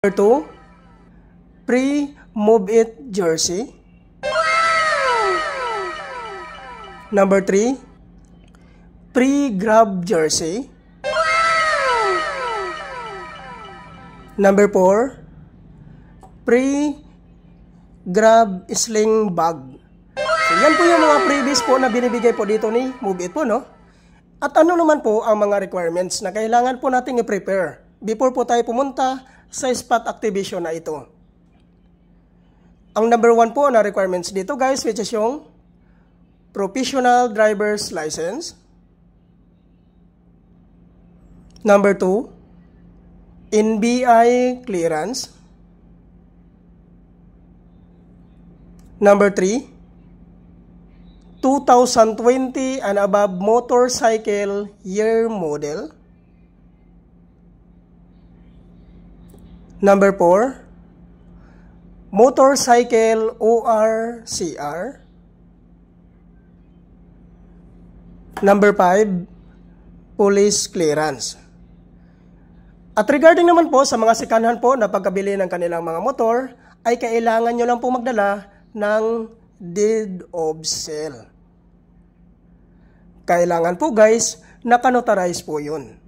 Number 2, pre-move it jersey. Number 3, pre-grab jersey. Number 4, pre-grab sling bag. So, yan po yung mga previous po na binibigay po dito ni Move It po, no? At ano naman po ang mga requirements na kailangan po nating i-prepare before po tayo pumunta sa spot activation na ito. Ang number 1 po na requirements dito guys, which is yung professional driver's license. Number 2, NBI clearance. Number 3, 2020 and above motorcycle year model. Number 4, motorcycle ORCR. Number 5, police clearance. At regarding naman po sa mga sikanhan po na pagkabili ng kanilang mga motor, ay kailangan nyo lang po magdala ng deed of sale. Kailangan po guys, nakanotarize po yun.